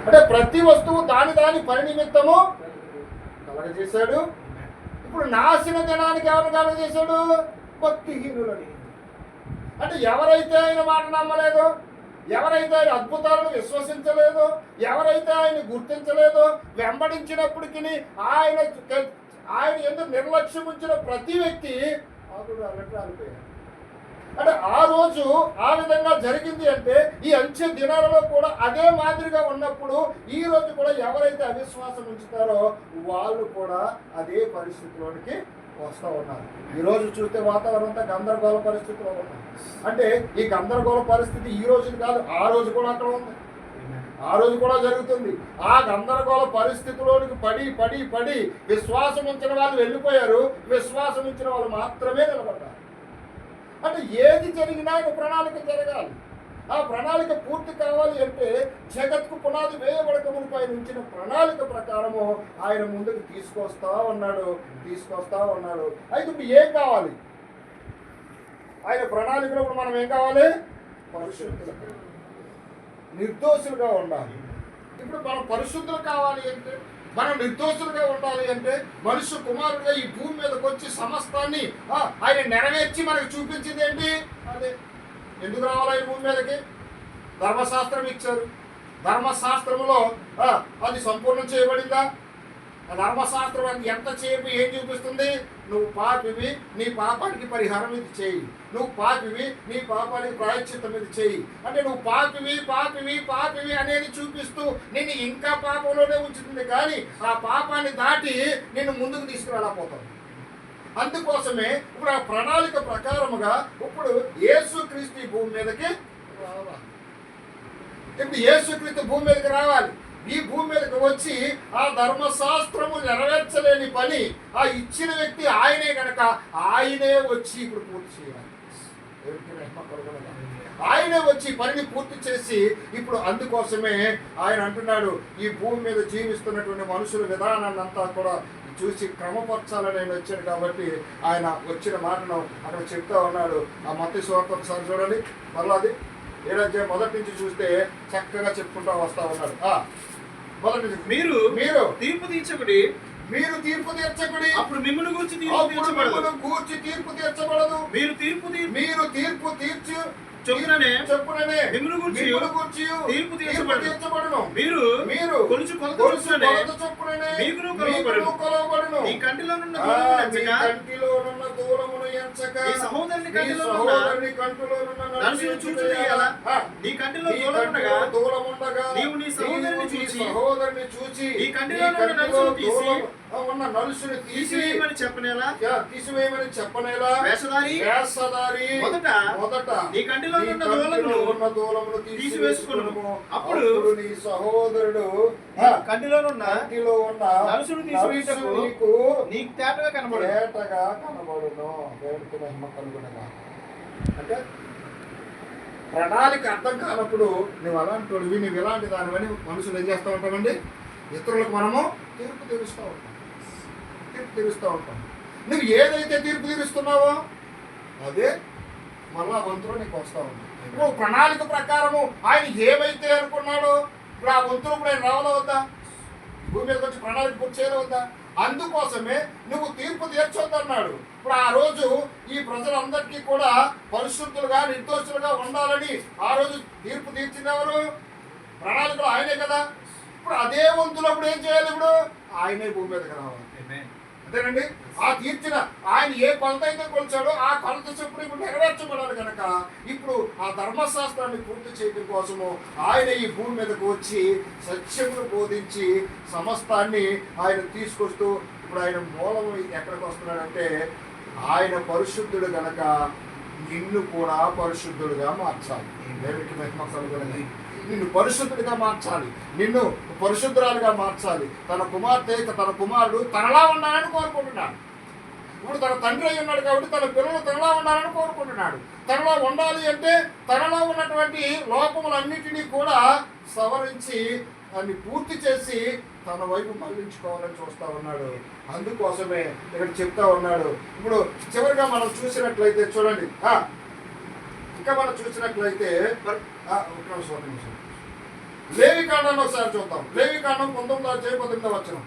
అంటే ప్రతి వస్తువు దాని పని నిమిత్తము కలగజేశాడు. ఇప్పుడు నాశన దినానికి ఎవరు కలగజేశాడు? భక్తిహీనులని. అంటే ఎవరైతే ఆయన మాట నమ్మలేదో, ఎవరైతే ఆయన అద్భుతాలను విశ్వసించలేదో, ఎవరైతే ఆయన గుర్తించలేదో, వెంబడించినప్పటికీ ఆయన ఎందుకు నిర్లక్ష్యం ఉంచిన ప్రతి వ్యక్తి అప్పుడు అలట్లాడిపోయాడు. అంటే ఆ రోజు ఆ విధంగా జరిగింది. అంటే ఈ అంచె దినాలలో కూడా అదే మాదిరిగా ఉన్నప్పుడు ఈ రోజు కూడా ఎవరైతే అవిశ్వాసం ఉంచుతారో వాళ్ళు కూడా అదే పరిస్థితిలోనికి వస్తూ ఉన్నారు. ఈరోజు చూస్తే వాతావరణం అంతా గందరగోళ పరిస్థితిలో ఉన్నారు. అంటే ఈ గందరగోళ పరిస్థితి ఈ రోజు కాదు, ఆ రోజు కూడా అక్కడ ఉంది, ఆ రోజు కూడా జరుగుతుంది. ఆ గందరగోళ పరిస్థితిలోనికి పడి విశ్వాసం ఉంచిన వాళ్ళు వెళ్ళిపోయారు, విశ్వాసం ఉంచిన వాళ్ళు మాత్రమే నిలబడ్డారు. అంటే ఏది జరిగినా ఆయన ప్రణాళిక జరగాలి. ఆ ప్రణాళిక పూర్తి కావాలి అంటే జగత్కు పునాది వేయబడక మునుపు ఆయన ఉంచిన ప్రణాళిక ప్రకారము ఆయన ముందుకు తీసుకొస్తా ఉన్నాడు. అయితే ఇప్పుడు ఏం కావాలి? ఆయన ప్రణాళికలో మనం ఏం కావాలి? పరిశుద్ధులు, నిర్దోషులుగా ఉండాలి. ఇప్పుడు మనం పరిశుద్ధులు కావాలి అంటే, మనం నిర్దోషులుగా ఉండాలి అంటే మనుష్య కుమారుడుగా ఈ భూమి మీదకి వచ్చి సమస్తాన్ని ఆయన నెరవేర్చి మనకు చూపించింది ఏంటి? అదే. ఎందుకు రావాలి ఆయన భూమి మీదకి? ధర్మశాస్త్రం ఇచ్చారు. ధర్మశాస్త్రంలో అది సంపూర్ణం చేయబడిందా? ధర్మశాస్త్రం ఎంతసేపు ఏం చూపిస్తుంది? నువ్వు పాపివి, నీ పాపానికి పరిహారం ఇది చేయి. నువ్వు పాపివి, నీ పాపానికి ప్రాయశ్చిత్తం ఇది చేయి. అంటే నువ్వు పాపివి అనేది చూపిస్తూ నిన్ను ఇంకా పాపంలోనే ఉంచుతుంది, కానీ ఆ పాపాన్ని దాటి నిన్ను ముందుకు తీసుకురాలేకపోతావు. అందుకోసమే ఇప్పుడు ఆ ప్రణాళిక ప్రకారముగా ఇప్పుడు యేసుక్రీస్తు భూమి మీదకి రావాలి. ఇప్పుడు యేసుక్రీస్తు భూమి మీదకి రావాలి. ఈ భూమి మీదకి వచ్చి ఆ ధర్మశాస్త్రము నెరవేర్చలేని పని ఆ ఇచ్చిన వ్యక్తి ఆయనే కనుక ఆయనే వచ్చి ఇప్పుడు పూర్తి చేయాలి. ఆయనే వచ్చి పనిని పూర్తి చేసి ఇప్పుడు అందుకోసమే ఆయన అంటున్నాడు, ఈ భూమి మీద జీవిస్తున్నటువంటి మనుషుల విధానాన్ని అంతా కూడా చూసి క్రమపరచాలని ఆయన వచ్చాడు. కాబట్టి ఆయన వచ్చిన మాటను అక్కడ చెప్తా ఉన్నాడు. ఆ మత్తయి సువార్త ఒకసారి చూడండి, మరలా అది 7వ అధ్యాయం మొదటి నుంచి చూస్తే చక్కగా చెప్పుకుంటూ వస్తా ఉన్నాడు. మొదటి నుంచి మీరు తీర్పు తీర్చబడి అప్పుడు మిమ్మల్ని గూర్చి తీర్పు తీర్చబడదు. మీరు తీర్పు తీర్చు చెప్పుననే మిమ్మును గూర్చి తీర్పు తీర్చబడును. మీరు కొలుచు కొలత చొప్పుననే మీకును కొలవబడును. ఈ కంటిలోనున్న దూలమును ఎంచక నీ సహోదరుని కంటిలోనున్న నలుసును చూచుటేయాల. నీ కంటిలో దూలముండగా నీవు నీ సహోదరుని చూచి ఈ కంటిలోనున్న నలుసును ఉన్న నలుసుని తీసివేయమని చెప్పనేలా వేషధారి మొదట నీ కంటిలో ఉన్న దూలమును తీసివేసుకొనుము. అప్పుడు నీ సహోదరుడు కంటిలో ఉన్న నలుసును తీసివేయుటకు నీకు తేటగా కనబడును. అంటే ప్రణాళిక అర్థం కానప్పుడు నువ్వు అలాంటి వాడివి, నువ్వు ఇలాంటి దానివని మనుషులు ఏం చేస్తూ ఉంటామండి? ఇతరులకు మనము తీర్పు తీరుస్తూ ఉంటాం. నువ్వు ఏదైతే తీర్పు తీరుస్తున్నావో అదే మళ్ళా వంతులో నీకు వస్తూ ఉంది. ఇప్పుడు ప్రణాళిక ప్రకారము ఆయన ఏమైతే అనుకున్నాడో ఇప్పుడు ఆ వంతులు ఇప్పుడు ఆయన రావాలా వద్దా? భూమి మీదకి వచ్చి ప్రణాళిక పూర్తి చేయవద్దా? అందుకోసమే నువ్వు తీర్పు తీర్చొద్దన్నాడు. ఇప్పుడు ఆ రోజు ఈ ప్రజలందరికీ కూడా పరిశుద్ధులుగా నిర్దోషులుగా ఉండాలని ఆ రోజు తీర్పు తీర్చింది ఎవరు? ప్రణాళికలు ఆయనే కదా. ఇప్పుడు అదే వంతులో ఇప్పుడు ఏం చేయాలి? ఇప్పుడు ఆయనే భూమి మీదకి రావాలి. అంతేనండి. ఆ తీర్చిన ఆయన ఏ కొలత అయితే కొలిచాడో ఆ కొలత చొప్పున ఇప్పుడు నెరవేర్చబడాలి కనుక ఇప్పుడు ఆ ధర్మశాస్త్రాన్ని పూర్తి చేయడం కోసము ఆయన ఈ భూమి మీదకు వచ్చి సత్యమును బోధించి సమస్తాన్ని ఆయన తీసుకొస్తూ ఇప్పుడు ఆయన మూలం ఎక్కడికి వస్తున్నాడంటే ఆయన పరిశుద్ధుడు కనుక నిన్ను కూడా పరిశుద్ధుడుగా మార్చాలి. దేవునికి మహిమ కలుగునగాక. నిన్ను పరిశుద్ధుడిగా మార్చాలి, నిన్ను పరిశుద్ధురాలుగా మార్చాలి. తన కుమార్తె తన కుమారుడు తనలా ఉండాలని కోరుకుంటున్నాడు. ఇప్పుడు తన తండ్రి అయి ఉన్నాడు కాబట్టి తన పిల్లలు తనలా ఉండాలని కోరుకుంటున్నాడు. తనలో ఉండాలి అంటే తనలో ఉన్నటువంటి లోపములన్నిటినీ కూడా సవరించి దాన్ని పూర్తి చేసి తన వైపు మళ్లించుకోవాలని చూస్తూ ఉన్నాడు. అందుకోసమే ఇక్కడ చెప్తా ఉన్నాడు. ఇప్పుడు చివరిగా మనం చూసినట్లయితే చూడండి, ఇంకా మనం చూసినట్లయితే లేవి కాండాన్ని ఒకసారి చూద్దాం. లేవి కాండం 19వ అధ్యాయం 18వ వచనం.